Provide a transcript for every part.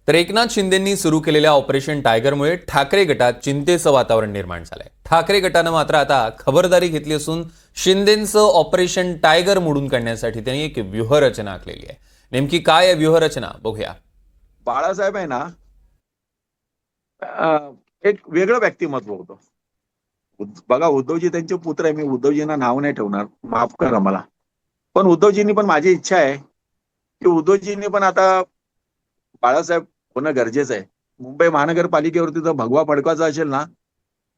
तर एकनाथ शिंदेंनी सुरू केलेल्या ऑपरेशन टायगरमुळे ठाकरे गटात चिंतेचं वातावरण निर्माण झालंय। ठाकरे गटानं मात्र आता खबरदारी घेतली असून शिंदेंचं ऑपरेशन टायगर मोडून काढण्यासाठी त्यांनी एक व्यूहरचना आखलेली आहे। नेमकी काय आहे व्यूहरचना बघूया। बाळासाहेब आहे ना, एक वेगळं व्यक्तिमत्व होतं। बघा, उद्धवजी त्यांचे पुत्र आहे। मी उद्धवजींना नाव नाही ठेवणार, माफ करा मला, पण उद्धवजींनी पण माझी इच्छा आहे की उद्धवजींनी पण आता बाळासाहेब होणं गरजेचं आहे। मुंबई महानगरपालिकेवरती जर भगवा फडकायचा असेल ना,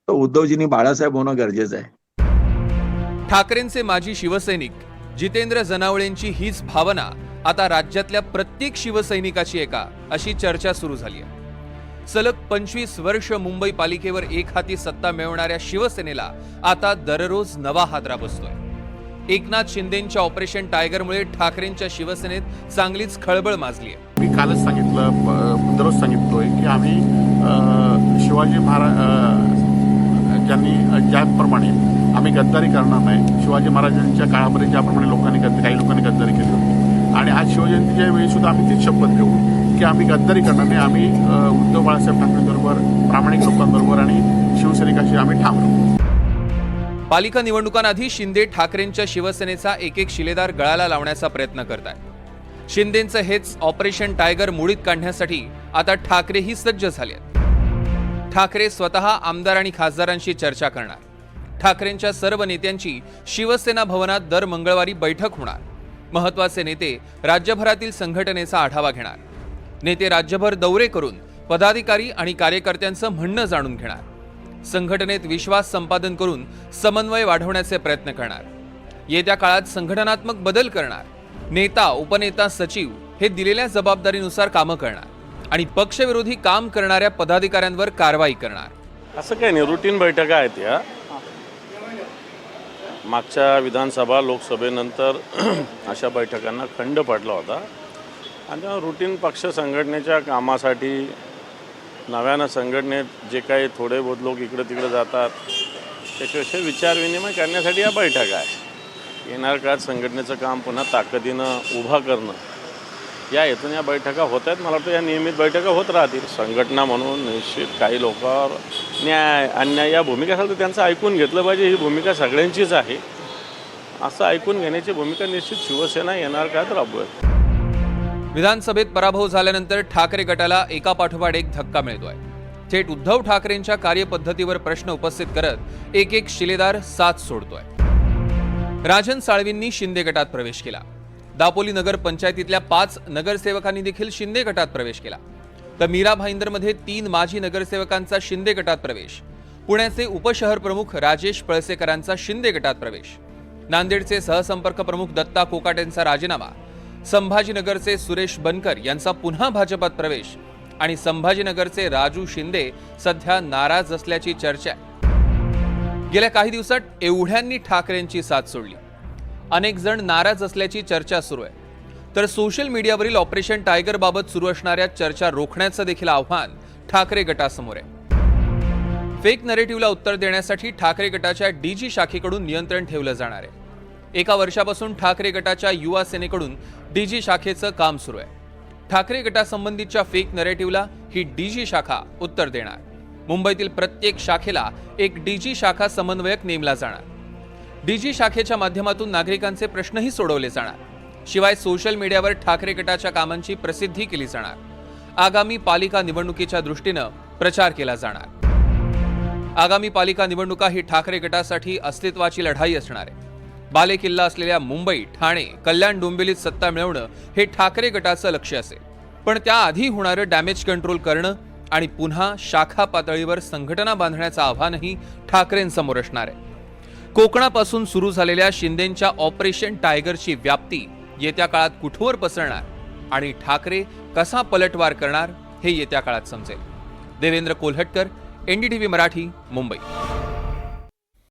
तर उद्धवजींनी बाळासाहेब होणं गरजेचं आहे। ठाकरेंचे माजी शिवसैनिक जितेंद्र जनावळेंची हीच भावना आता राज्यातल्या प्रत्येक शिवसैनिकाची आहे का, अशी चर्चा सुरू झाली आहे। सलग 25 वर्ष मुंबई पालिकेवर एक हाती सत्ता मिळवणाऱ्या शिवसेनेला आता दररोज नवा हादरा बसतोय। एकनाथ शिंदेंच्या ऑपरेशन टायगरमुळे ठाकरेंच्या शिवसेनेत चांगलीच खळबळ माजली आहे। मी कालच सांगितलं, दररोज सांगितलोय की आम्ही शिवाजी महाराज ज्याप्रमाणे आम्ही गद्दारी करणार नाही। शिवाजी महाराजांच्या काळामध्ये ज्याप्रमाणे काही लोकांनी गद्दारी केली होती, आणि आज शिवजयंतीच्या वेळी सुद्धा आम्ही तीच शपथ घेऊ की आम्ही गद्दारी करणार नाही। आम्ही उद्धव बाळासाहेब ठाकरेंबरोबर, प्रामाणिक लोकांबरोबर आणि शिवसैनिकांशी आम्ही ठाम राहू। पालिका निवडणुकांआधी शिंदे ठाकरेंच्या शिवसेनेचा एक एक शिलेदार गळाला लावण्याचा प्रयत्न करतायत। शिंदेंचं हेच ऑपरेशन टायगर मोडीत काढण्यासाठी आता ठाकरेही सज्ज झालेत। ठाकरे स्वतः आमदार आणि खासदारांशी चर्चा करणार। ठाकरेंच्या सर्व नेत्यांची शिवसेना भवनात दर मंगळवारी बैठक होणार। महत्त्वाचे नेते राज्यभरातील संघटनेचा आढावा घेणार। नेते राज्यभर दौरे करून पदाधिकारी आणि कार्यकर्त्यांचं म्हणणं जाणून घेणार। संघटनेत विश्वास संपादन करून समन्वय वाढवण्याचे प्रयत्न करणार। येत्या काळात संघटनात्मक बदल करणार। नेता, उपनेता, सचिव हे दिलेल्या जबाबदारीनुसार कामं करणार आणि पक्षविरोधी काम करणाऱ्या पदाधिकाऱ्यांवर कारवाई करणार। असं काही नाही, रुटीन बैठका आहेत या। मागच्या विधानसभा लोकसभेनंतर अशा बैठकांना खंड पडला होता, आणि रुटीन पक्ष संघटनेच्या कामासाठी नव्यानं संघटनेत जे काही थोडे बहुत लोक इकडे तिकडे जातात त्याच्याविषयी विचारविनिमय करण्यासाठी या बैठका आहे। येणाऱ्या काळात संघटनेचं काम पुन्हा ताकदीनं उभा करणं या हेतून या बैठका होत आहेत। मला वाटतं या नियमित बैठका होत राहतील। संघटना म्हणून निश्चित काही लोकांवर न्याय अन्याय या भूमिका असेल तर त्यांचं ऐकून घेतलं पाहिजे। ही भूमिका सगळ्यांचीच आहे। असं ऐकून घेण्याची भूमिका निश्चित शिवसेना येणाऱ्या काळात राबवेल। विधानसभेत पराभव झाल्यानंतर ठाकरे गटाला एकापाठोपाठ एक धक्का मिळतोय। थेट उद्धव ठाकरेंच्या कार्यपद्धतीवर प्रश्न उपस्थित करत एक एक शिलेदार साथ सोडतोय। राजन साळवींनी शिंदे गटात प्रवेश केला। दापोली नगर पंचायतीतल्या 5 नगरसेवकांनी देखील शिंदे गटात प्रवेश केला। तर मीरा भाईंदरमध्ये 3 माजी नगरसेवकांचा शिंदे गटात प्रवेश। पुण्याचे उपशहर प्रमुख राजेश पळसेकरांचा शिंदे गटात प्रवेश। नांदेडचे सहसंपर्क प्रमुख दत्ता कोकाटेंचा राजीनामा। संभाजीनगरचे सुरेश बनकर यांचा पुन्हा भाजपात प्रवेश आणि संभाजीनगरचे राजू शिंदे सध्या नाराज असल्याची चर्चा आहे। गेल्या काही दिवसात एवढ्यांनी ठाकरेंची साथ सोडली। अनेक जण नाराज असल्याची चर्चा सुरू आहे। तर सोशल मीडियावरील ऑपरेशन टायगर बाबत सुरू असणाऱ्या चर्चा रोखण्याचं देखील आव्हान ठाकरे गटासमोर आहे। फेक नरेटिव्हला उत्तर देण्यासाठी ठाकरे गटाच्या डीजी शाखेकडून नियंत्रण ठेवलं जाणार आहे। एका वर्षापासून ठाकरे गटाच्या युवा सेनेकडून डीजी शाखेचं काम सुरू आहे। ठाकरे गटासंबंधीच्या फेक नरेटिव्हला ही डीजी शाखा उत्तर देणार। मुंबईतील प्रत्येक शाखेला एक डीजी शाखा समन्वयक नेमला जाणार। डीजी शाखेच्या माध्यमातून नागरिकांचे प्रश्नही सोडवले जाणार। शिवाय सोशल मीडियावर ठाकरे गटाच्या कामांची प्रसिद्धी केली जाणार। आगामी पालिका निवडणुकीच्या दृष्टीनं प्रचार केला जाणार। आगामी पालिका निवडणुका ही ठाकरे गटासाठी अस्तित्वाची लढाई असणार आहे। बालेकिल्ला असलेल्या मुंबई, ठाणे, कल्याण, डोंबिवलीत सत्ता मिळवणं हे ठाकरे गटाचं लक्ष्य असेल, पण त्याआधी होणारं डॅमेज कंट्रोल करणं आणि पुन्हा शाखा पातळीवर संघटना बांधण्याचं आव्हानही ठाकरेंसमोर असणार आहे। कोकणापासून सुरू झालेल्या शिंदेंच्या ऑपरेशन टायगरची व्याप्ती येत्या काळात कुठवर पसरणार आणि ठाकरे कसा पलटवार करणार हे येत्या काळात समजेल। देवेंद्र कोल्हटकर, NDTV मराठी, मुंबई।